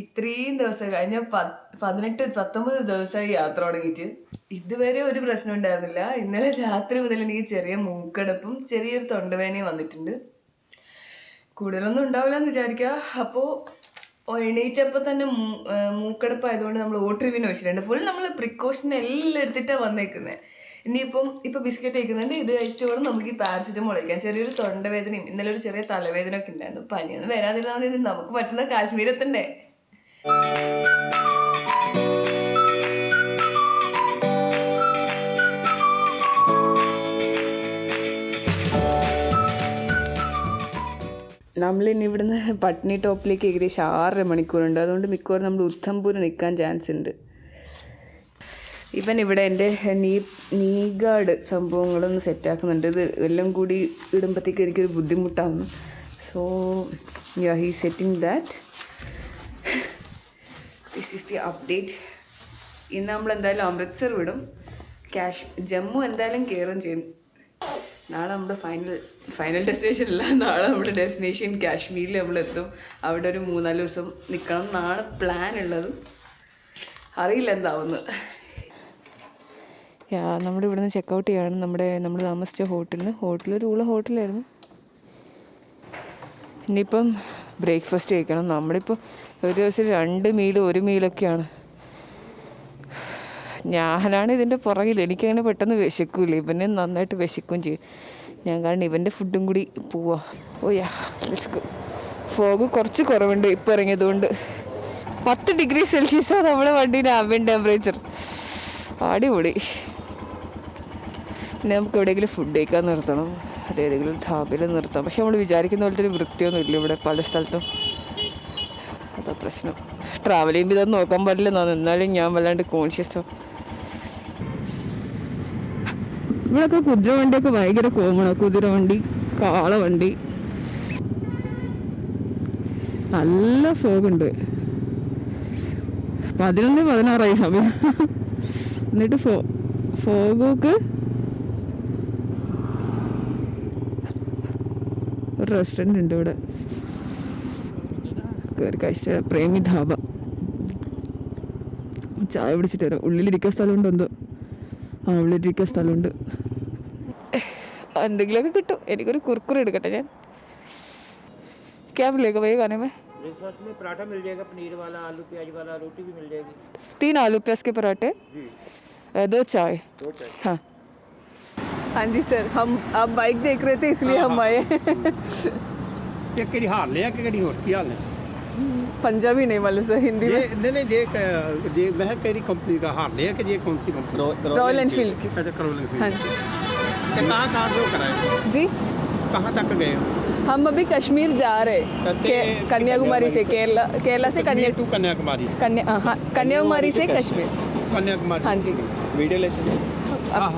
ഇത്രയും ദിവസം കഴിഞ്ഞ 18-19 ദിവസമായി യാത്ര തുടങ്ങിയിട്ട് ഇതുവരെ ഒരു പ്രശ്നം ഉണ്ടായിരുന്നില്ല. ഇന്നലെ രാത്രി മുതൽ എനിക്ക് ചെറിയ മൂക്കടപ്പും ചെറിയൊരു തൊണ്ടവേദനയും വന്നിട്ടുണ്ട്. കൂടുതലൊന്നും ഉണ്ടാവില്ല എന്ന് വിചാരിക്കുക. അപ്പോൾ എണീറ്റപ്പോൾ തന്നെ മൂക്കടപ്പ് ആയതുകൊണ്ട് നമ്മൾ ഓട്രിവിന് വെച്ചിട്ടുണ്ട്. ഫുൾ നമ്മൾ പ്രിക്കോഷൻ എല്ലാം എടുത്തിട്ടാണ് വന്നേക്കുന്നത്. ഇപ്പം ബിസ്ക്കറ്റ് കഴിക്കുന്നുണ്ട്. ഇത് കഴിച്ചിട്ട് വേണം നമുക്ക് ഈ പാരസിറ്റമോൾ കഴിക്കാൻ. ചെറിയൊരു തൊണ്ടവേദനയും ഇന്നലെ ഒരു ചെറിയ തലവേദന ഒക്കെ ഉണ്ടായിരുന്നു. പനിയൊന്നും വരാതിരുന്നാൽ മതി. നമുക്ക് പറ്റുന്ന കാശ്മീരത്തണ്ടേ. നമ്മളിനി ഇവിടുന്ന് പട്നി ടോപ്പിലേക്ക് ഏകദേശം 6.5 മണിക്കൂറുണ്ട്. അതുകൊണ്ട് മിക്കവാറും നമ്മൾ ഉദ്ധംപൂർ നിൽക്കാൻ ചാൻസ് ഉണ്ട്. ഇവൻ ഇവിടെ എൻ്റെ നീ ഗാർഡ് സംഭവങ്ങളൊന്ന് സെറ്റാക്കുന്നുണ്ട്. ഇത് എല്ലാം കൂടി ഇടുമ്പോഴത്തേക്ക് എനിക്കൊരു ബുദ്ധിമുട്ടാവുന്നു. So he setting that. This is the update. ഇന്ന് നമ്മൾ എന്തായാലും അമൃത്സർ വിടും. ജമ്മു എന്തായാലും കയറും ചെയ്യും. നാളെ നമ്മുടെ ഫൈനൽ ഡെസ്റ്റിനേഷൻ അല്ല, നാളെ നമ്മുടെ ഡെസ്റ്റിനേഷൻ കാശ്മീരിൽ നമ്മളെത്തും. അവിടെ ഒരു 3-4 ദിവസം നിൽക്കണം എന്നാണ് പ്ലാൻ ഉള്ളത്. അറിയില്ല എന്താവുന്നത്. നമ്മുടെ ഇവിടുന്ന് ചെക്കൗട്ട് ചെയ്യാണ്. നമ്മൾ താമസിച്ച ഹോട്ടലൊരു ഹോട്ടലായിരുന്നു. ഇനിയിപ്പം ബ്രേക്ക്ഫാസ്റ്റ് കഴിക്കണം. നമ്മളിപ്പോൾ ഒരു ദിവസം 2 മീൽ 1 മീലൊക്കെയാണ്. ഞാനാണ് ഇതിൻ്റെ പുറകിൽ. എനിക്കങ്ങനെ പെട്ടെന്ന് വിശക്കൂല. ഇവനെ നന്നായിട്ട് വിശക്കുകയും ചെയ്യും ഞാൻ. കാരണം ഇവൻ്റെ ഫുഡും കൂടി പോവാ. Let's go. ഫോഗ് കുറച്ച് കുറവുണ്ട് ഇപ്പോൾ ഇറങ്ങിയതുകൊണ്ട്. 10 ഡിഗ്രി സെൽഷ്യസാണ് നമ്മുടെ വണ്ടീൻ്റെ ആംബിയന്റ് ടെമ്പറേച്ചർ. അടിപൊളി. പിന്നെ നമുക്ക് എവിടെയെങ്കിലും ഫുഡ് കഴിക്കാൻ നിർത്തണം. ഏതെങ്കിലും ധാബയിൽ നിർത്താം. പക്ഷെ നമ്മൾ വിചാരിക്കുന്ന പോലത്തെ ഒരു വൃത്തിയൊന്നും ഇല്ല ഇവിടെ പല സ്ഥലത്തും. അതാ പ്രശ്നം. ട്രാവൽ ചെയ്യുമ്പോൾ ഇതൊന്നും നോക്കാൻ പാടില്ല. എന്നാലും ഞാൻ വല്ലാണ്ട് കോൺഷ്യസാണ്. ഇവിടെയൊക്കെ കുതിരവണ്ടിയൊക്കെ ഭയങ്കര കോമണാണ്. കുതിരവണ്ടി, കാളവണ്ടി. നല്ല ഫോഗുണ്ട്. 11-16 സമയം. എന്നിട്ട് ഫോഗൊക്കെ ഒരു റെസ്റ്റോറൻറ്റ് ഉണ്ട് ഇവിടെ. കയറി കഴിച്ച പ്രേമി ധാബ. ചായ പിടിച്ചിട്ട് വരാം. ഉള്ളിലിരിക്കാൻ സ്ഥലമുണ്ട് എന്തോ. ഉള്ളിലിരിക്കാൻ സ്ഥലമുണ്ട്. എന്തെങ്കിലുമൊക്കെ കിട്ടും. എനിക്കൊരു കുർക്കുറി എടുക്കട്ടെ ഞാൻ. क्या मिलेगा भाई खाने में? ब्रेकफास्ट में पराठा मिल जाएगा, पनीर वाला, आलू प्याज वाला, रोटी भी मिल जाएगी। 3 आलू प्याज के पराठे, 2 चाय। हाँ हाँ जी सर, हम आप बाइक देख रहे थे इसलिए हम आए। ये केड़ी हाल ले के केड़ी होर की हाल है? पंजाबी नहीं वाले सर, हिंदी में। नहीं देख मैं केड़ी कंपनी का हाल ले कि ये कौन सी कंपनी? रॉयल एनफील्ड की। अच्छा, रॉयल एनफील्ड। हाँ जी। कहाँ से कराए जी? कहाँ तक गए? हम अभी कश्मीर जा रहे हैं, कन्याकुमारी से। केरला से कन्याकुमारी। हाँ, कन्याकुमारी से कश्मीर। कन्याकुमारी। हाँ जी। Video lesson. हाँ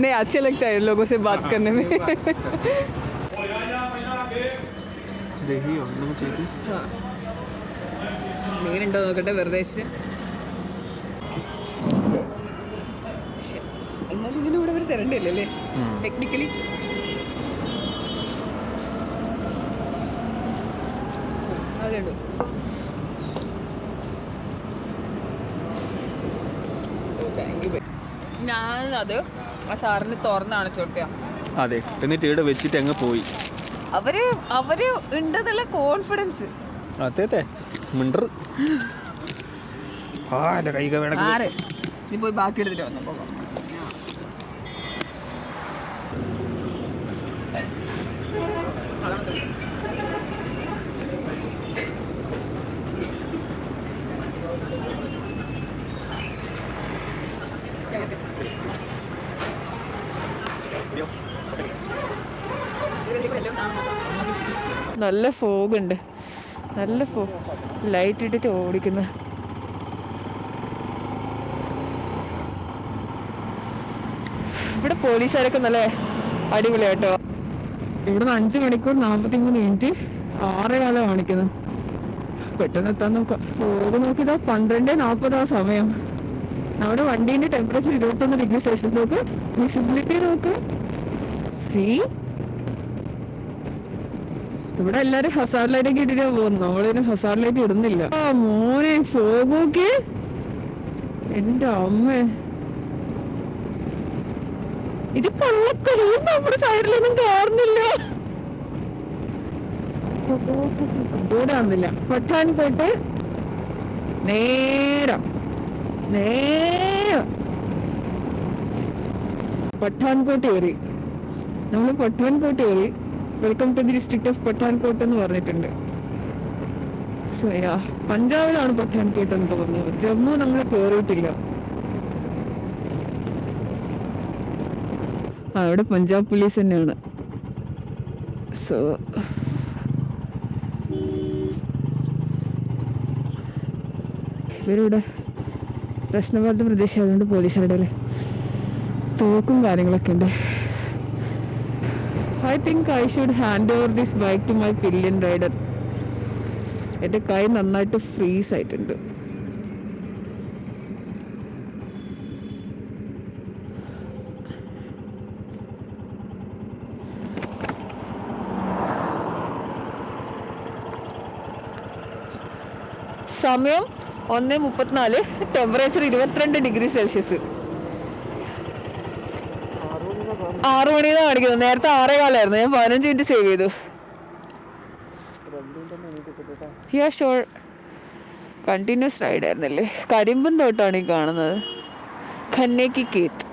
नहीं, अच्छा लगता है लोगों से बात करने में। देखिए നമുക്ക് ചെയ്തു. എങ്ങനെ ഉണ്ടോ നോക്കട്ടെ വെറുതെ. എന്നാലും ഇതിലൂടെ അവർ തരണ്ടല്ലേ ടെക്നിക്കലി. അതുണ്ട്. ഞാനത് ആ സാറിന് തുറന്നാണ് ചോട്ടിയ. അതെ, എന്നിട്ട് ഇവിടെ വെച്ചിട്ട് അങ്ങ് പോയി. അവര് ഉണ്ടതല്ല കോൺഫിഡൻസ്. അതെ മിണ്ടർ. കൈക വേണം. നീ പോയി ബാക്കി എടുത്തിട്ട് വന്നു പോകാം. നല്ല ഫോഗ് ഉണ്ട്. നല്ല ഫോഗ്. ലൈറ്റ് ഇട്ടിട്ട് ഓടിക്കുന്ന. ഇവിടെ പോലീസുകാരൊക്കെ നല്ല അടിപൊളിയാട്ടോ. ഇവിടുന്ന് 5 മണിക്കൂർ 43 മിനിറ്റ് 6:15 കാണിക്കുന്നു. പെട്ടെന്ന് എത്താൻ നോക്കാം. ഫോഗ് നോക്കിയതാ 12:40 സമയം. നമ്മുടെ വണ്ടീൻ്റെ ടെമ്പറേച്ചർ 21 ഡിഗ്രി സെൽഷ്യസ്. നോക്ക്, വിസിബിലിറ്റി നോക്ക്. സി ഇവിടെ എല്ലാരും ഹസാർഡ് ലൈറ്റ് ഒക്കെ ഇട്ടിട്ടാ പോകുന്നു, നമ്മളിതിന് ഹസാർഡ് ലൈറ്റ് ഇടുന്നില്ല. ആ മോനെ ഫോഗോക്കെ എന്റെ അമ്മ, ഇത് കള്ളക്കറി നമ്മുടെ സൈഡിലൊന്നും കാണുന്നില്ല. ദൂരാകുന്നില്ല. പഠാൻകോട്ട് നേരം പഠാൻകോട്ട് കയറി, നമ്മൾ പഠാൻകോട്ട് കയറി. Welcome to the district of Pathankot എന്ന് പറഞ്ഞിട്ടുണ്ട്. സോ യാ, പഞ്ചാബിലാണ് പഠാൻകോട്ട് എന്ന് തോന്നുന്നു. ജമ്മു നമ്മൾ കയറിയിട്ടില്ല. അവിടെ പഞ്ചാബ് പോലീസ് തന്നെയാണ്. സോ ഇവരിവിടെ പ്രശ്നബാധിത പ്രദേശം ആയതുകൊണ്ട് പോലീസുകാരുടെ അല്ലേ തോക്കും കാര്യങ്ങളൊക്കെ ഉണ്ട്. I think I should hand over this bike to my pillion rider. എൻ്റെ കൈ നന്നായിട്ട് ഫ്രീസ് ആയിട്ടുണ്ട്. സമയം 1:34, ടെമ്പറേച്ചർ 22 ഡിഗ്രി സെൽഷ്യസ്. 6 മണിന്നാണ് കാണിക്കുന്നത്. നേരത്തെ 6:15 ഞാൻ 15 മിനിറ്റ് സേവ് ചെയ്തു. യാ ഷോർ, കണ്ടിന്യൂസ് റൈഡ് ആയിരുന്നല്ലേ. കരിമ്പൻ തോട്ടാണ് ഈ കാണുന്നത്, ഖന്നേക്കി കേത്ത്.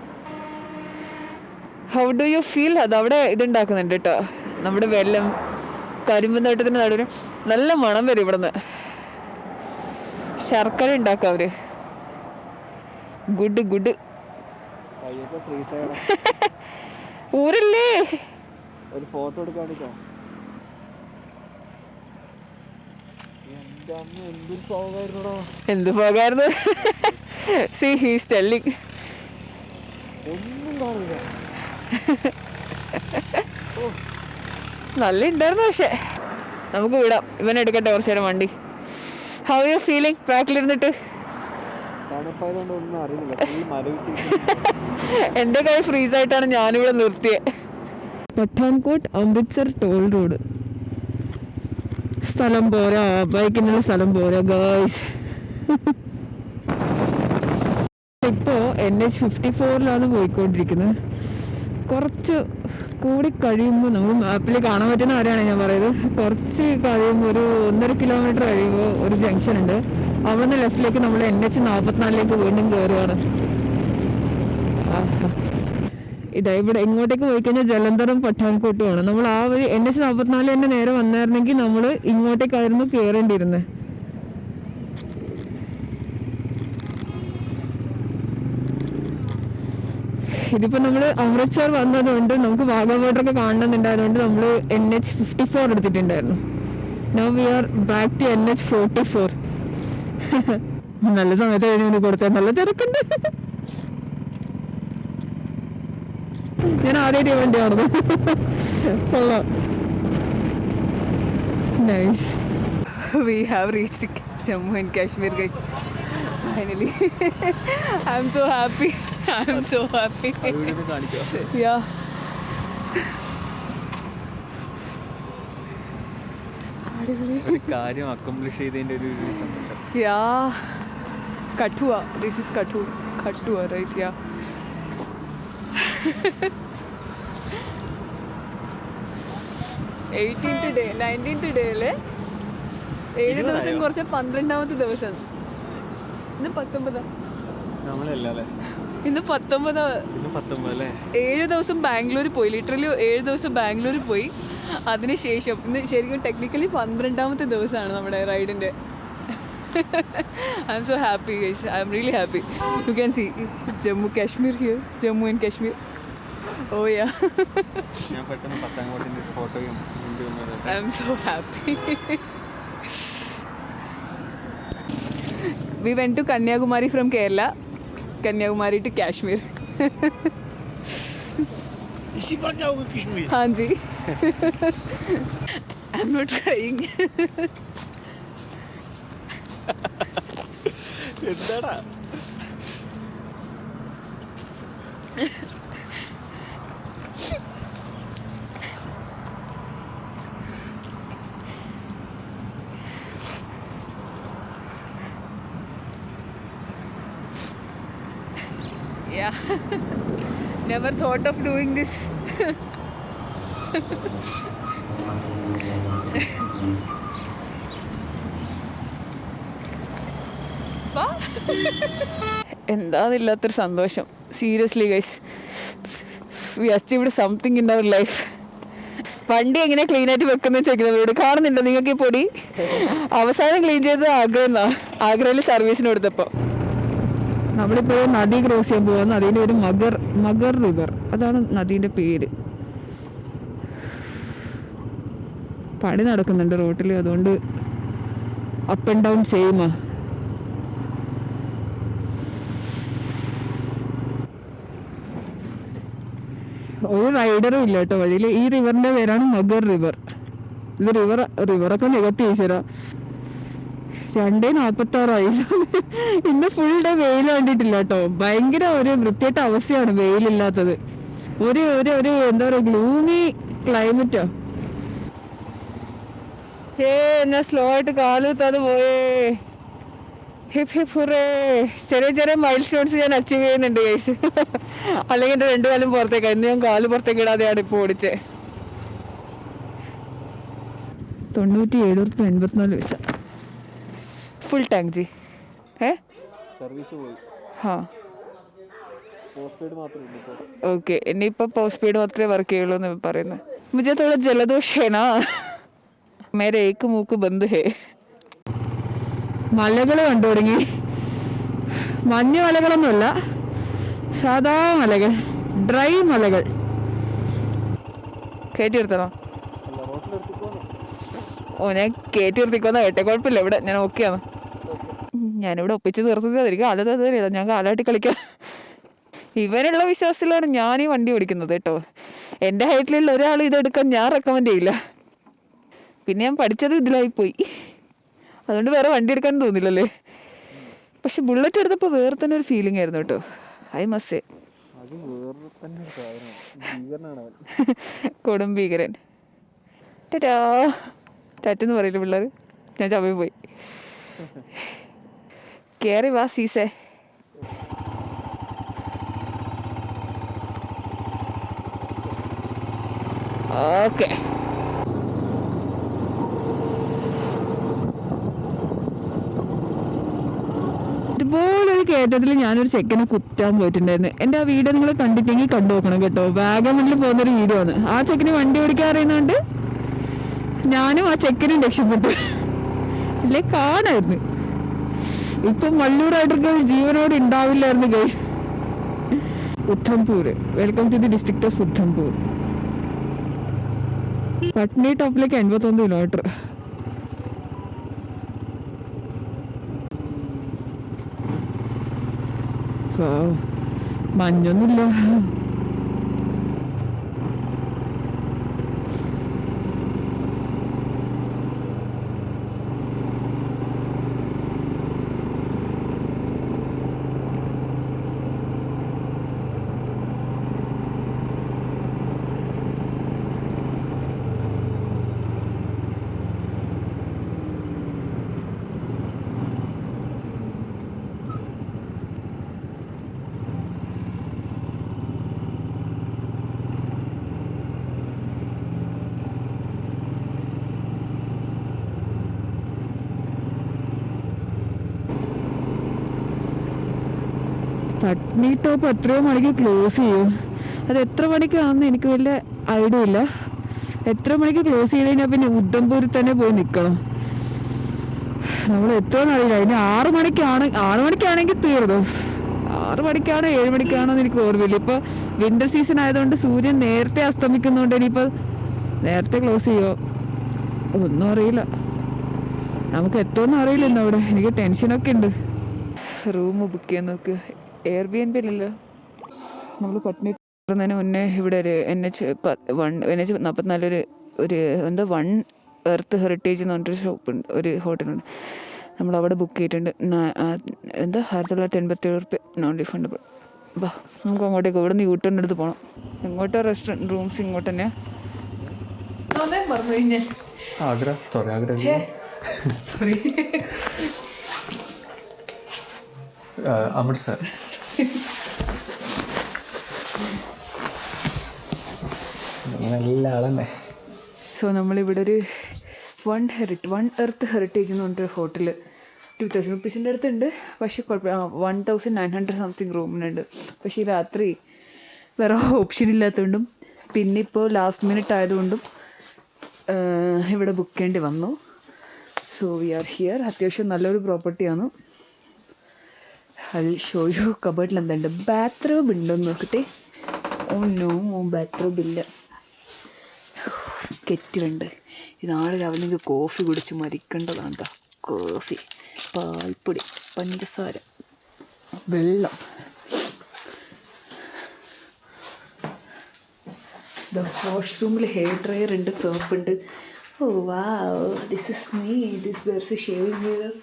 How do you feel? അത് അവിടെ ഇതുണ്ടാക്കുന്നുണ്ട് കേട്ടോ, നമ്മുടെ വെല്ലം. കരിമ്പൻ തോട്ടത്തിന് നടുവിന് നല്ല മണം വരും ഇവിടുന്ന്. ശർക്കര ഉണ്ടാക്കാം അവര്. ഗുഡ് ഊരല്ലേ. ഒരു ഫോട്ടോ എടുക്കാൻ. എന്ത് പോകായിരുന്നു. C he's telling. ഒന്നും കാണില്ല. നല്ല ഉണ്ടായിരുന്നു. പക്ഷെ നമുക്ക് വിടാം, ഇവനെടുക്കട്ടെ കുറച്ചു നേരം വണ്ടി. ഹൗ യു ഫീലിംഗ് ബാക്കിലിരുന്നിട്ട്? തണുപ്പായതുകൊണ്ട് ഒന്നും അറിയില്ല. എൻ്റെ കൈ ഫ്രീസ് ആയിട്ടാണ് ഞാനിവിടെ നിർത്തിയത്. Pathankot Amritsar toll road. സ്ഥലം പോരാ, ബൈക്കിനുള്ള സ്ഥലം പോരാ ഗായ്സ്. ഇപ്പോൾ NH54 പോയിക്കൊണ്ടിരിക്കുന്നത്. കുറച്ച് കൂടി കഴിയുമ്പോൾ നമുക്ക് മാപ്പിൽ കാണാൻ പറ്റുന്ന കാര്യമാണ് ഞാൻ പറയുന്നത്. കുറച്ച് കഴിയുമ്പോൾ ഒരു 1.5 കിലോമീറ്റർ കഴിയുമ്പോൾ ഒരു ജംഗ്ഷൻ ഉണ്ട്. അവിടെ നിന്ന് ലെഫ്റ്റിലേക്ക് നമ്മൾ NH44 വീണ്ടും കയറുകയാണ്. ഇതാ ഇവിടെ ഇങ്ങോട്ടേക്ക് പോയി കഴിഞ്ഞാൽ ജലന്ധറും പഠാൻകോട്ടുമാണ്. നമ്മൾ ആ വഴി NH44 തന്നെ നേരെ വന്നായിരുന്നെങ്കിൽ നമ്മൾ ഇങ്ങോട്ടേക്കായിരുന്നു കയറേണ്ടിയിരുന്നത്. ഇതിപ്പോ നമ്മൾ അമൃത്സർ വന്നതുകൊണ്ട് നമുക്ക് വാഗാ ബോർഡറൊക്കെ കാണണമെന്നുണ്ടായതുകൊണ്ട് നമ്മൾ NH54 എടുത്തിട്ടുണ്ടായിരുന്നു. Now we are back to NH44. നല്ല സമയത്ത് കഴിഞ്ഞു കൊടുത്താൽ നല്ല തിരക്കുണ്ട്. ഞാൻ ആദ്യമായിട്ട് വേണ്ടി നടന്നു. കൊള്ളാം. Nice. We have reached Jammu and Kashmir guys. Finally I am so happy. I'm so happy. Yeah. കാര്യം അക്കംപ്ലിഷ് ചെയ്തതിന്റെ ഒരു സന്തോഷം. Yeah. Kathua. This is Kathua, right? Yeah. 18th day, 19th day അല്ലേ? 7 ദിവസം കുറച്ച് 12ാമത്തെ ദിവസം. ഇന്ന് 19. നമ്മളല്ലേ ഇന്ന് 19. 7 ദിവസം ബാംഗ്ലൂർ പോയി, ലിറ്ററലി 7 ദിവസം ബാംഗ്ലൂർ പോയി. അതിനുശേഷം ഇന്ന് ശരിക്കും ടെക്നിക്കലി 12ാമത്തെ ദിവസമാണ് നമ്മുടെ റൈഡിൻ്റെ. I'm so happy guys. I'm really happy. You can see Jammu Kashmir here, Jammu and Kashmir. Oh ya, ഞാൻ പെട്ടെന്ന് പത്താംകോട്ടിൻ്റെ ഫോട്ടോയും I'm so happy. We went to Kanyakumari from Kerala. Kanyakumari to Kashmir. इसी बार जाओगे कश्मीर? हाँ जी. I'm not crying. എന്താടാ Yeah. Never thought of doing this. എന്താന്നില്ലാത്തൊരു സന്തോഷം. Seriously guys, we achieved something in our life. വണ്ടി എങ്ങനെ ക്ലീൻ ആയിട്ട് വെക്കുന്ന ചോദിക്കുന്നത് വീട് കാണുന്നുണ്ടോ നിങ്ങൾക്ക് ഈ പൊടി? അവസാനം ക്ലീൻ ചെയ്തത് ആഗ്രയിൽ സർവീസിന് കൊടുത്തപ്പോൾ. നമ്മളിപ്പോൾ നദി ക്രോസ് ചെയ്യാൻ പോകുന്ന നദീൻ്റെ ഒരു മഗർ റിവർ, അതാണ് നദീൻ്റെ പേര്. പണി നടക്കുന്നുണ്ട് റോട്ടിൽ, അതുകൊണ്ട് അപ്പ് ആൻഡ് ഡൗൺ ചെയ്യുമോ. ഒരു റൈഡറും ഇല്ല കേട്ടോ വഴിയിൽ. ഈ റിവറിൻ്റെ പേരാണ് മഗർ റിവർ. ഇത് റിവറൊക്കെ നികത്തി ഈശ്വര. 2:46 ഇന്ന് ഫുൾ ഡേ വെയിൽ കണ്ടിട്ടില്ല കേട്ടോ. ഭയങ്കര ഒരു വൃത്തിയായിട്ട അവസ്ഥയാണ് വെയിലില്ലാത്തത്. ഒരു ഒരു എന്താ പറയുക, ഗ്ലൂമി ക്ലൈമറ്റാ. എന്നാ സ്ലോ ആയിട്ട് കാലുത്താതെ പോയേ. Hip hip hurray. ചെറിയ മൈൽ സ്റ്റോൺസ് ഞാൻ അച്ചീവ് ചെയ്യുന്നുണ്ട് ഗൈസ്. അല്ലെങ്കിൽ എൻ്റെ 2 കാലും പുറത്തേക്കാണ്. ഇന്ന് ഞാൻ കാല് പുറത്തേക്ക് ഇടാതെയാണ് ഇപ്പോൾ ഓടിച്ചേ. 97 പൈസ ഫുൾ ടാങ്ക് ജി. സർവീസ് പോയി. ഹാ പോസ്റ്റ്പെയ്ഡ് മാത്രമേ ഉള്ളൂ ഇപ്പോൾ. ഓക്കെ, ഇനിയിപ്പോൾ പോസ്റ്റ് പെയ്ഡ് മാത്രമേ വർക്ക് ചെയ്യുള്ളൂ എന്ന് പറയുന്നത്. മുझे थोड़ा जलदोष है ना, मेरे एक മൂക്ക് ബന്ദ് ഹേ. മലകൾ കണ്ടു തുടങ്ങി. മഞ്ഞ് മലകളൊന്നുമല്ല, സാധാ മലകൾ, ഡ്രൈ മലകൾ. കയറ്റി നിർത്തണോ? ഓ, ഞാൻ കയറ്റി നിർത്തിക്കോന്നാ കേട്ടെ. കുഴപ്പമില്ല, ഇവിടെ ഞാൻ ഓക്കെയാണ്. ഞാനിവിടെ ഒപ്പിച്ച് നിർത്തുന്നതായിരിക്കും. അറിയില്ല, ഞാൻ കാലാട്ടി കളിക്കാം. ഇവനുള്ള വിശ്വാസത്തിലാണ് ഞാൻ ഈ വണ്ടി ഓടിക്കുന്നത് കേട്ടോ. എൻ്റെ ഹൈറ്റിലുള്ള ഒരാൾ ഇതെടുക്കാൻ ഞാൻ റെക്കമെൻഡ് ചെയ്യില്ല. പിന്നെ ഞാൻ പഠിച്ചത് ഇതിലായിപ്പോയി, അതുകൊണ്ട് വേറെ വണ്ടി എടുക്കാൻ തോന്നില്ലല്ലേ. പക്ഷെ ബുള്ളറ്റ് എടുത്തപ്പോൾ വേറെ തന്നെ ഒരു ഫീലിംഗ് ആയിരുന്നു കേട്ടോ. I must say. കൊടും ഭീകരൻ. ടാറ്റാ ടാറ്റെന്ന് പറയില്ല പിള്ളേർ. ഞാൻ ചവയിൽ പോയി. കയറി വാ സീസേ. ഓക്കെ, ഇതുപോലൊരു കയറ്റത്തിൽ ഞാനൊരു ചെക്കനെ കുത്താൻ പോയിട്ടുണ്ടായിരുന്നു. എൻ്റെ ആ വീഡിയോ നിങ്ങൾ കണ്ടിട്ടെങ്കിൽ കണ്ടു നോക്കണം കേട്ടോ. വാഗമണിൽ പോകുന്നൊരു വീഡിയോ ആണ്. ആ ചെക്കന് വണ്ടി ഓടിക്കാൻ അറിയുന്നതുകൊണ്ട് ഞാനും ആ ചെക്കനും രക്ഷപ്പെട്ടു. അല്ലേ കാണായിരുന്നു. ഇപ്പം വള്ളൂർ റൈഡർക്ക് ജീവനോട് ഉണ്ടാവില്ലായിരുന്നു guys. Udhampur, welcome to the district of Udhampur. Patni ടോപ്പിലേക്ക് 81 കിലോമീറ്റർ. മഞ്ഞൊന്നുമില്ല. പട്നി ടോപ്പ് എത്രയോ മണിക്ക് ക്ലോസ് ചെയ്യും. അത് എത്ര മണിക്കാണെന്ന് എനിക്ക് വലിയ ഐഡിയ ഇല്ല. എത്ര മണിക്ക് ക്ലോസ് ചെയ്ത് കഴിഞ്ഞാൽ പിന്നെ ഉദ്ധംപൂരിൽ തന്നെ പോയി നിൽക്കണം. നമ്മൾ എത്തുമെന്ന് അറിയില്ല. അതിന് 6 മണിക്കാണെങ്കിൽ തീർന്നു. 6 മണിക്കാണോ 7 മണിക്കാണോ എന്ന് എനിക്ക് ഓർമ്മയില്ല. ഇപ്പോൾ വിൻ്റർ സീസൺ ആയതുകൊണ്ട് സൂര്യൻ നേരത്തെ അസ്തമിക്കുന്നതുകൊണ്ട് ഇനിയിപ്പോൾ നേരത്തെ ക്ലോസ് ചെയ്യുമോ ഒന്നും അറിയില്ല. നമുക്ക് എത്തുമെന്ന് അറിയില്ല ഇന്ന് അവിടെ. എനിക്ക് ടെൻഷനൊക്കെ ഉണ്ട്. റൂം ബുക്ക് ചെയ്യാൻ നോക്ക്. എയർബിഎൻബി അല്ലല്ലോ. നമ്മൾ പട്നി ന്നതിന് മുന്നേ ഇവിടെ ഒരു NH44 ഒരു എന്താ 1 എർത്ത് ഹെറിറ്റേജ് എന്ന് പറഞ്ഞിട്ടൊരു ഷോപ്പുണ്ട്, ഒരു ഹോട്ടലുണ്ട്. നമ്മളവിടെ ബുക്ക് ചെയ്തിട്ടുണ്ട്. എന്താ 1987 നോൺ റീഫണ്ടബിൾ. വാ നമുക്ക് അങ്ങോട്ടേക്ക്. ഇവിടെ നിന്ന് യൂട്ടേൺ എടുത്ത് പോകണം. ഇങ്ങോട്ടോ റെസ്റ്റോറൻറ്റ് റൂംസ് ഇങ്ങോട്ട് തന്നെയാണ്. ആഗ്ര സോറി, അമൃത്സർ. നല്ല ആളന്നെ. സോ നമ്മളിവിടെ ഒരു വൺ എർത്ത് ഹെറിറ്റേജ് എന്ന് പറഞ്ഞിട്ടൊരു ഹോട്ടൽ 2000 റുപ്പീസിൻ്റെ അടുത്തുണ്ട്. പക്ഷേ കുഴപ്പമില്ല, 1900 സംതിങ് റൂമിനുണ്ട്. പക്ഷേ ഈ രാത്രി വേറെ ഓപ്ഷൻ ഇല്ലാത്തതുകൊണ്ടും പിന്നെ ഇപ്പോൾ ലാസ്റ്റ് മിനിറ്റ് ആയതുകൊണ്ടും ഇവിടെ ബുക്ക് ചെയ്യേണ്ടി വന്നു. So we are here. അത്യാവശ്യം നല്ലൊരു പ്രോപ്പർട്ടിയാണ്. അത് ഷോ യു. കബേർഡിൽ എന്തുണ്ട്, ബാത്റൂം ഉണ്ടോയെന്ന് നോക്കട്ടെ. ഓ നോ, ബാത്റൂം ഇല്ല. കെറ്റിലുണ്ട്. ഇതാണ് രാവിലെ എനിക്ക് കോഫി കുടിച്ച് മരിക്കേണ്ടതാണ് കേട്ടോ. കോഫി, പാൽപ്പൊടി, പഞ്ചസാര, വെള്ളം. വാഷ്റൂമിൽ ഹെയർ ഡ്രയർ ഉണ്ട്, സോപ്പുണ്ട്. ഓ വാവ്, ദിസ് ഇസ് മീ. ദർസ് ഷേവിംഗ് മിറർ,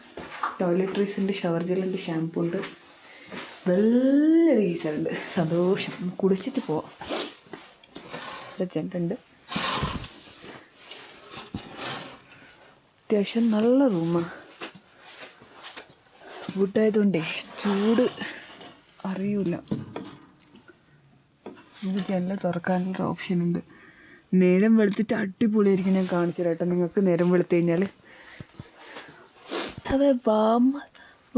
ടോയ്ലറ്ററീസ് ഉണ്ട്, ഷവർ ജെല്ലുണ്ട്, ഷാമ്പൂ ഉണ്ട്, വലിയൊരു ഗീസറുണ്ട്. സന്തോഷം. കുടിച്ചിട്ട് പോവാം. ജെൻ്റുണ്ട്. അത്യാവശ്യം നല്ല റൂമാണ്. വുഡായതുകൊണ്ടേ ചൂട് അറിയില്ല. നമുക്ക് ജനൽ തുറക്കാനുള്ള ഓപ്ഷൻ ഉണ്ട്. നേരം വെളുത്തിട്ട് അടിപൊളിയായിരിക്കും. ഞാൻ കാണിച്ചു തരാം കേട്ടോ നിങ്ങൾക്ക്. നേരം വെളുത്ത് കഴിഞ്ഞാൽ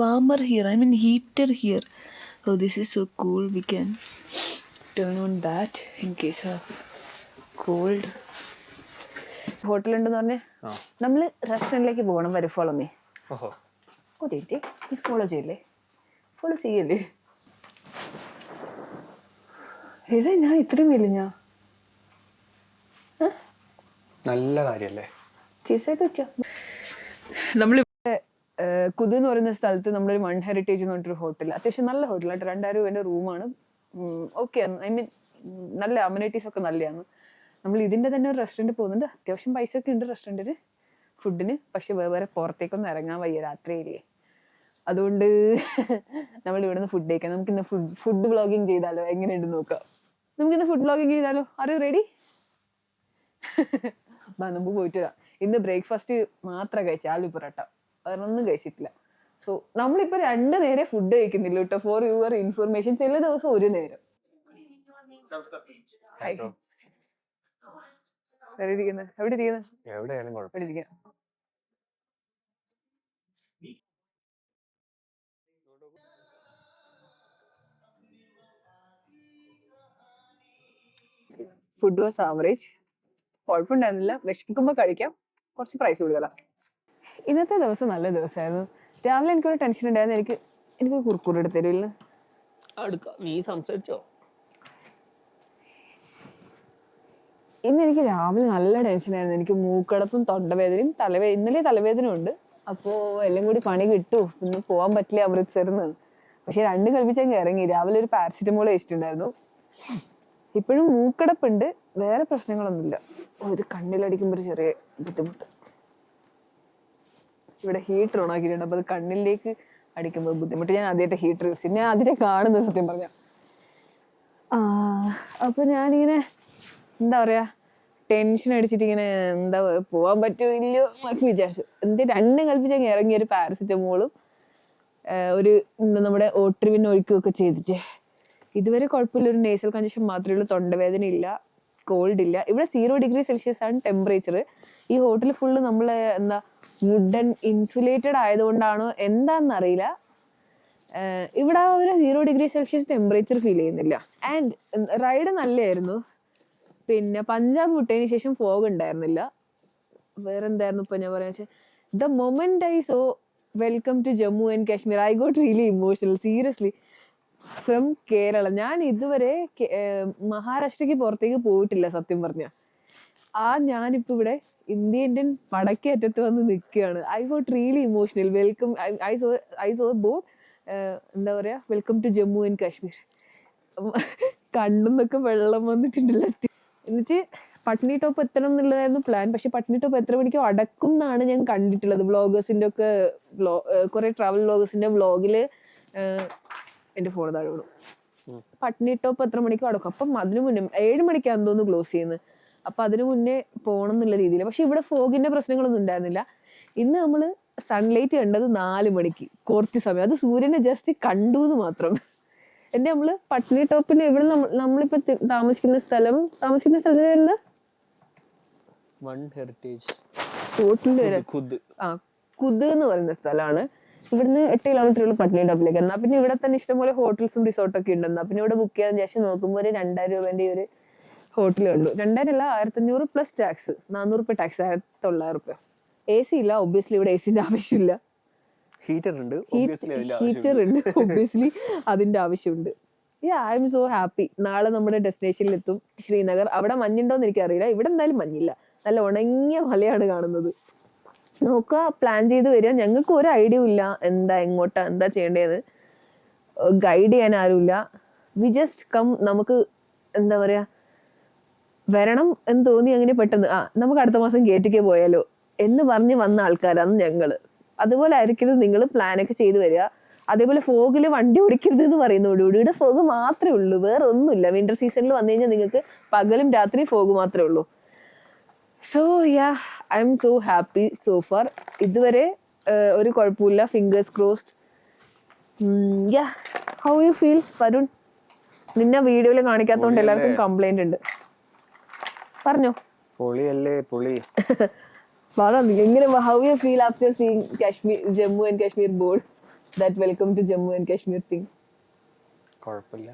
warmer here, I mean heater here. Oh this is so cool. We can turn on that in case of cold. ഹോട്ടലുണ്ടെന്ന് പറഞ്ഞാൽ നമ്മൾ റെസ്റ്റോറൻറ്റിലേക്ക് പോകണം. വരും ഫോളോ മീ. ഓക്കെ, ഫോളോ ചെയ്യല്ലേ? ഫോളോ ചെയ്യല്ലേ? ഏതാ ഞാൻ ഇത്രയും വലിയ ഞാൻ നല്ല കാര്യല്ലേ? ചീസായിട്ട് വെച്ചോ. നമ്മളിവിടെ കുതു എന്ന് പറയുന്ന സ്ഥലത്ത് നമ്മളൊരു വൺ ഹെറിറ്റേജ് എന്ന് പറഞ്ഞിട്ടൊരു ഹോട്ടൽ. അത്യാവശ്യം നല്ല ഹോട്ടലാണ്. 2000 രൂപേൻ്റെ റൂമാണ്. ഓക്കെ, ഐ മീൻ നല്ല അമ്യൂണിറ്റീസ് ഒക്കെ നല്ലതാണ്. നമ്മൾ ഇതിൻ്റെ തന്നെ ഒരു റെസ്റ്റോറൻറ്റ് പോകുന്നുണ്ട്. അത്യാവശ്യം പൈസ ഒക്കെ ഉണ്ട് റെസ്റ്റോറൻറ്റിന്, ഫുഡിന്. പക്ഷെ വേറെ പുറത്തേക്കൊന്നും ഇറങ്ങാൻ വയ്യ, രാത്രിയില്ലേ. അതുകൊണ്ട് നമ്മൾ ഇവിടുന്ന് ഫുഡ് കഴിക്കാം. നമുക്കിന്ന് ഫുഡ് വ്ളോഗിങ് ചെയ്താലോ? എങ്ങനെയുണ്ട് നോക്കാം. നമുക്കിന്ന് ഫുഡ് വ്ളോഗിങ് ചെയ്താലോ? Are you ready? നമുക്ക് പോയിട്ട് വരാം. ഇന്ന് ബ്രേക്ക്ഫാസ്റ്റ് മാത്രം കഴിച്ച ആലു പൊറോട്ട, വേറൊന്നും കഴിച്ചിട്ടില്ല. സോ നമ്മളിപ്പോൾ 2 നേരം ഫുഡ് കഴിക്കുന്നില്ല കേട്ടോ. For your information. ചില ദിവസം 1 നേരം. എവിടെ ഇരിക്കുന്നത്? Food was average. കുഴപ്പമുണ്ടായിരുന്നില്ല. വിശപ്പിക്കുമ്പോൾ കഴിക്കാം. കുറച്ച് പ്രൈസ് കൂടുതലാണ്. ഇന്നത്തെ ദിവസം നല്ല ദിവസമായിരുന്നു. രാവിലെ എനിക്കൊരു ടെൻഷൻ ഉണ്ടായിരുന്നു. എനിക്കൊരു കുറുക്കുറ് എടുത്ത് തരുമില്ല. നീ സംസാരിച്ചോ? ഇന്ന് എനിക്ക് രാവിലെ നല്ല ടെൻഷനായിരുന്നു. എനിക്ക് മൂക്കടപ്പും തൊണ്ടവേദനയും ഇന്നലെ തലവേദന ഉണ്ട്. അപ്പോൾ എല്ലാം കൂടി പണി കിട്ടു. ഇന്ന് പോകാൻ പറ്റില്ല അമൃത്സറിന്ന്. പക്ഷെ 2 കൽപ്പിച്ചങ്ങ് ഇറങ്ങി. രാവിലെ ഒരു പാരസിറ്റമോൾ കഴിച്ചിട്ടുണ്ടായിരുന്നു. ഇപ്പോഴും മൂക്കടപ്പുണ്ട്, വേറെ പ്രശ്നങ്ങളൊന്നുമില്ല. ഒരു കണ്ണിലടിക്കുമ്പോൾ ഒരു ചെറിയ ബുദ്ധിമുട്ട്. ഇവിടെ ഹീറ്റർ ഓൺ ആക്കിയിട്ടുണ്ട്. അപ്പോൾ അത് കണ്ണിലേക്ക് അടിക്കുമ്പോൾ ബുദ്ധിമുട്ട്. ഞാൻ ആദ്യമായിട്ട് ഹീറ്റർ യൂസ് ചെയ്യും. ഞാൻ ആദ്യമായിട്ട് കാണുന്നത് സത്യം പറഞ്ഞാൽ. അപ്പോൾ ഞാനിങ്ങനെ എന്താ പറയുക, ടെൻഷൻ അടിച്ചിട്ട് ഇങ്ങനെ എന്താ പോകാൻ പറ്റുമോ ഇല്ലയോ എന്നൊക്കെ വിചാരിച്ചു. എന്നിട്ട് 2 കൽപ്പിച്ചങ്ങ് ഇറങ്ങി. ഒരു പാരസിറ്റമോളും ഒരു നമ്മുടെ ഓട്രിവിൻ ഒഴിക്കുകയൊക്കെ ചെയ്തിട്ട് ഇതുവരെ കുഴപ്പമില്ല. ഒരു നേസൽ കഞ്ചഷൻ മാത്രമേ ഉള്ളൂ. തൊണ്ടവേദന ഇല്ല, കോൾഡ് ഇല്ല. ഇവിടെ 0 ഡിഗ്രി സെൽഷ്യസ് ആണ് ടെമ്പറേച്ചർ. ഈ ഹോട്ടൽ ഫുള്ള് നമ്മൾ എന്താ വുഡൻ ഇൻസുലേറ്റഡ് ആയതുകൊണ്ടാണോ എന്താണെന്നറിയില്ല, ഇവിടെ ഒരു 0 ഡിഗ്രി സെൽഷ്യസ് ടെമ്പറേച്ചർ ഫീൽ ചെയ്യുന്നില്ല. ആൻഡ് റൈഡ് നല്ലതായിരുന്നു. പിന്നെ പഞ്ചാബ് വിട്ടതിന് ശേഷം ഫോഗ് ഉണ്ടായിരുന്നില്ല. വേറെ എന്തായിരുന്നു ഇപ്പം ഞാൻ പറയാന്ന് വെച്ചാൽ, the moment I saw welcome to Jammu and Kashmir, I got really emotional seriously. From Kerala. ഞാൻ ഇതുവരെ മഹാരാഷ്ട്രയ്ക്ക് പുറത്തേക്ക് പോയിട്ടില്ല സത്യം പറഞ്ഞ. ഞാനിപ്പോൾ ഇവിടെ ഇന്ത്യൻ വടക്കേ അറ്റത്ത് വന്ന് നിൽക്കുകയാണ്. I got really emotional. Welcome, I saw board എന്താ പറയുക, welcome to Jammu and Kashmir. കണ്ണെന്നൊക്കെ വെള്ളം വന്നിട്ടുണ്ടല്ലോ. എന്നിട്ട് പട്നി ടോപ്പ് എത്തണം എന്നുള്ളതായിരുന്നു പ്ലാൻ. പക്ഷെ പട്നി ടോപ്പ് എത്ര മണിക്കോ അടക്കും എന്നാണ് ഞാൻ കണ്ടിട്ടുള്ളത്. വ്ളോഗേഴ്സിൻ്റെ ഒക്കെ കുറേ ട്രാവൽ വ്ളോഗേഴ്സിൻ്റെ വ്ളോഗിൽ എൻ്റെ ഫോൺ താഴെ വിടും. പട്നി ടോപ്പ് എത്ര മണിക്കോ അടക്കും. അപ്പം അതിന് മുന്നേ 7 മണിക്കാണ് തോന്നുന്നു ക്ലോസ് ചെയ്യുന്നത്. അപ്പം അതിന് മുന്നേ പോകണം എന്നുള്ള രീതിയിൽ. പക്ഷെ ഇവിടെ ഫോഗിൻ്റെ പ്രശ്നങ്ങളൊന്നും ഉണ്ടായിരുന്നില്ല. ഇന്ന് നമ്മൾ സൺലൈറ്റ് കണ്ടത് 4 മണിക്ക് കുറച്ച് സമയം. അത് സൂര്യനെ ജസ്റ്റ് കണ്ടു എന്ന് മാത്രം. നമ്മൾ പട്നി ടോപ്പിന് ഇവിടെ നമ്മളിപ്പോൾ താമസിക്കുന്ന സ്ഥലത്തിന് വൺ ഹെറിറ്റേജ് ഹോട്ടലിൽ വരെ ഖുദ്. ആ കുത് എന്ന് പറയുന്ന സ്ഥലമാണ്. ഇവിടുന്ന് 8 കിലോമീറ്റർ ഉള്ളു പത്നിടപ്പിലേക്ക്. എന്നാൽ പിന്നെ ഇവിടെ തന്നെ ഇഷ്ടംപോലെ ഹോട്ടൽസും റിസോർട്ടൊക്കെ ഉണ്ട്. എന്നാൽ പിന്നെ ഇവിടെ ബുക്ക് ചെയ്യാൻ ശേഷം നോക്കുമ്പോൾ ഒരു 2000 രൂപേന്റെ ഒരു ഹോട്ടലേ ഉള്ളൂ. 2000 അല്ല, 1500 പ്ലസ് ടാക്സ്, 400 രൂപ ടാക്സ്, 1900 രൂപ. AC ഇല്ല, ഒബ്വിയസ്ലി ഇവിടെ AC-ന്റെ ആവശ്യമില്ല. ഹീറ്റർ ഉണ്ട്, ഹീറ്റർ ഉണ്ട്, ഒബ്വിയസ്ലി അതിന്റെ ആവശ്യമുണ്ട്. I M so happy. നാളെ നമ്മുടെ ഡെസ്റ്റിനേഷനിൽ എത്തും, ശ്രീനഗർ. അവിടെ മഞ്ഞുണ്ടോന്ന് എനിക്കറിയില്ല, ഇവിടെ എന്തായാലും മഞ്ഞില്ല, നല്ല ഉണങ്ങിയ മലയാണ് കാണുന്നത്. നോക്കുക, പ്ലാൻ ചെയ്ത് വരിക. ഞങ്ങൾക്ക് ഒരു ഐഡിയ ഇല്ല എങ്ങോട്ടാ എന്താ ചെയ്യേണ്ടതെന്ന്. ഗൈഡ് ചെയ്യാൻ ആരുമില്ല. We just come. നമുക്ക് എന്താ പറയാ, വരണം എന്ന് തോന്നി അങ്ങനെ പെട്ടെന്ന് നമുക്ക് അടുത്ത മാസം ഗേറ്റിക്ക് പോയാലോ എന്ന് പറഞ്ഞ് വന്ന ആൾക്കാരാണ് ഞങ്ങള്. അതുപോലെ ആയിരിക്കരുത് നിങ്ങൾ പ്ലാനൊക്കെ ചെയ്ത് വരിക. അതേപോലെ ഫോഗിൽ വണ്ടി ഓടിക്കരുത് എന്ന് പറയുന്നതോട് ഇവിടെ ഫോഗ് മാത്രമേ ഉള്ളൂ, വേറെ ഒന്നുമില്ല. വിന്റർ സീസണിൽ വന്നു കഴിഞ്ഞാൽ നിങ്ങൾക്ക് പകലും രാത്രി ഫോഗ് മാത്രമേ ഉള്ളൂ. So I M so happy so far. ഇതുവരെ ഒരു കുഴപ്പമില്ല, fingers crossed. How you feel Varun? നിന്നെ വീഡിയോയിൽ കാണിക്കാത്തതുകൊണ്ട് എല്ലാവർക്കും കംപ്ലൈന്റ് ഉണ്ട്. പറഞ്ഞോ. പൊളിയല്ലേ പൊളി. എങ്ങനെ, how you feel after seeing Kashmir, Jammu and Kashmir board, that welcome to Jammu and Kashmir thing? കുഴപ്പമില്ല.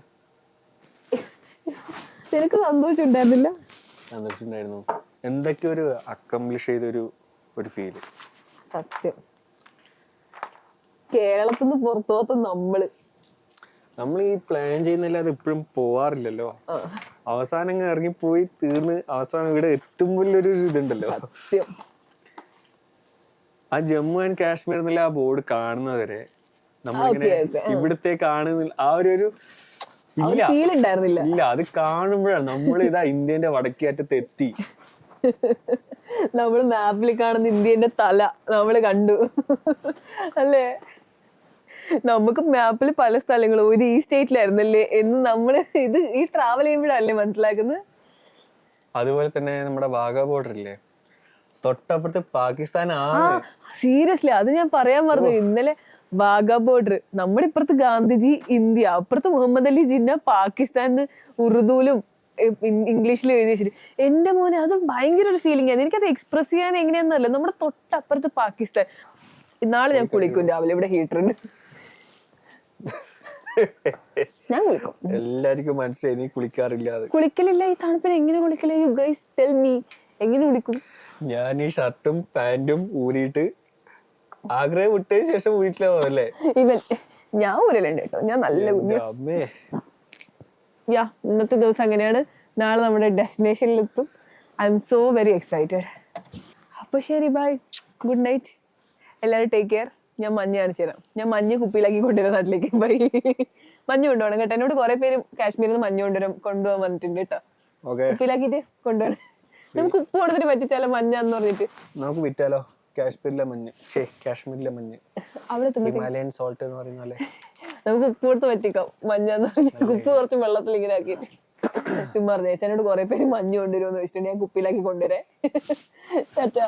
നിനക്ക് സന്തോഷം ഉണ്ടായിരുന്നില്ല? സന്തോഷമുണ്ടായിരുന്നു. എന്തൊക്കെ ഒരു അക്കംപ്ലിഷ് ചെയ്തൊരു ഫീല്. സത്യം. കേരളത്തിൽ നിന്ന് പുറത്തോത്ത് നമ്മൾ ഈ പ്ലാൻ ചെയ്യുന്നല്ലാതെ ഇപ്പോഴും പോവാറില്ലല്ലോ. അവസാനം ഇറങ്ങിപ്പോയി തീർന്ന് അവസാനം ഇവിടെ എത്തുമ്പോഴൊരു ഇതുണ്ടല്ലോ. സത്യം. ആ ജമ്മു ആൻഡ് കാശ്മീർ എന്നുള്ള ആ ബോർഡ് കാണുന്നവരെ നമ്മളിങ്ങനെ ഇവിടത്തെ കാണുന്ന ആ ഒരു ഇല്ല, അത് കാണുമ്പോഴാണ് നമ്മൾ ഇതാ ഇന്ത്യന്റെ വടക്കേ അറ്റത്ത് എത്തി. നമ്മൾ മാപ്പിൽ കാണുന്ന ഇന്ത്യന്റെ തല നമ്മള് കണ്ടു അല്ലേ? നമുക്ക് മാപ്പിൽ പല സ്ഥലങ്ങളും ഒരു ഈ സ്റ്റേറ്റിലായിരുന്നല്ലേ എന്ന് നമ്മള് ഈ ട്രാവൽ ചെയ്യുമ്പോഴല്ലേ മനസ്സിലാക്കുന്നത്. അതുപോലെ തന്നെ നമ്മുടെ വാഗ ബോർഡർ ഇല്ലേ, തൊട്ടപ്പുറത്ത് പാകിസ്ഥാൻ ആണ്. സീരിയസ്ലി അത് ഞാൻ പറയാൻ പറഞ്ഞു. ഇന്നലെ വാഗ ബോർഡർ, നമ്മുടെ ഇപ്പുറത്ത് ഗാന്ധിജി ഇന്ത്യ, അപ്പുറത്ത് മുഹമ്മദ് അലി ജിന്ന പാകിസ്ഥാൻ, ഉറുദുവിലും ഇംഗ്ലീഷിലും എഴുതി വെച്ചിട്ട്. എന്റെ മോനെ അത് ഭയങ്കര ഒരു ഫീലിംഗ് ആണ്. എനിക്കത് എക്സ്പ്രസ് ചെയ്യാൻ എങ്ങനെയാന്നല്ല. നമ്മുടെ തൊട്ടപ്പുറത്ത് പാകിസ്ഥാൻ. നാളെ ഞാൻ കുളിക്കും രാവിലെ, ഇവിടെ ഹീറ്റർ ഉണ്ട്, ഞാൻ കുളിക്കും. എല്ലാവർക്കും മനസ്സിലായി നീ കുളിക്കാറില്ല. കുളിക്കലില്ല ഈ തണുപ്പിന്. എങ്ങനെ കുളിക്കല? യു ഗൈസ് ടെൽ മീ, എങ്ങനെ കുളിക്കും? ഞാൻ ഈ ഷർട്ടും പാന്റും ഊരിയിട്ട് ആഗ്രഹം വിട്ടതിന് ശേഷം വീട്ടിലാവല്ലേ. ഇവൻ ഞാൻ ഊരലുണ്ട് കേട്ടോ, ഞാൻ നല്ല കുഞ്ഞു. ഇന്നത്തെ ദിവസം അങ്ങനെയാണ്. നാളെ നമ്മുടെ ഡെസ്റ്റിനേഷനിലെത്തും. I'm so very excited. അപ്പൊ ശരി, ബൈ, ഗുഡ് നൈറ്റ്. എല്ലാവരും ടേക്ക് കെയർ. ഞാൻ മഞ്ഞ് കാണിച്ചു തരാം. ഞാൻ മഞ്ഞ് കുപ്പിയിലാക്കി കൊണ്ടുവരാം നാട്ടിലേക്ക്. ബൈ. മഞ്ഞ് കൊണ്ടുപോകണം കേട്ടോ. എന്നോട് കുറെ പേര് കാശ്മീരിൽ നിന്ന് മഞ്ഞ് കൊണ്ടുപോകാൻ പറഞ്ഞിട്ടുണ്ട് കേട്ടോ. കുപ്പിയിലാക്കിട്ട് കൊണ്ടുപോകണം. നമുക്ക് ഉപ്പ് കൊടുത്തിട്ട് പറ്റിച്ചാലോ മഞ്ഞാന്ന് പറഞ്ഞിട്ട്. നമുക്ക് വിറ്റാലോ കാശ്മീരിലെ മഞ്ഞ്. കാശ്മീരിലെ മഞ്ഞ് അവിടെ ഹിമാലയൻ സോൾട്ട് എന്ന് പറയുന്ന നമുക്ക് ഉപ്പ് കൊടുത്ത് പറ്റിക്കാം മഞ്ഞാന്ന് പറഞ്ഞിട്ട്. ഉപ്പ് കുറച്ച് വെള്ളത്തിൽ ഇങ്ങനെ ആക്കിയിട്ട് ചുമ്മാ പറഞ്ഞു. എന്നോട് കുറെ പേര് മഞ്ഞ് കൊണ്ടുവരുമെന്ന് വെച്ചിട്ടുണ്ട്. ഞാൻ കുപ്പിയിലാക്കി കൊണ്ടുവരേ. ടാറ്റാ.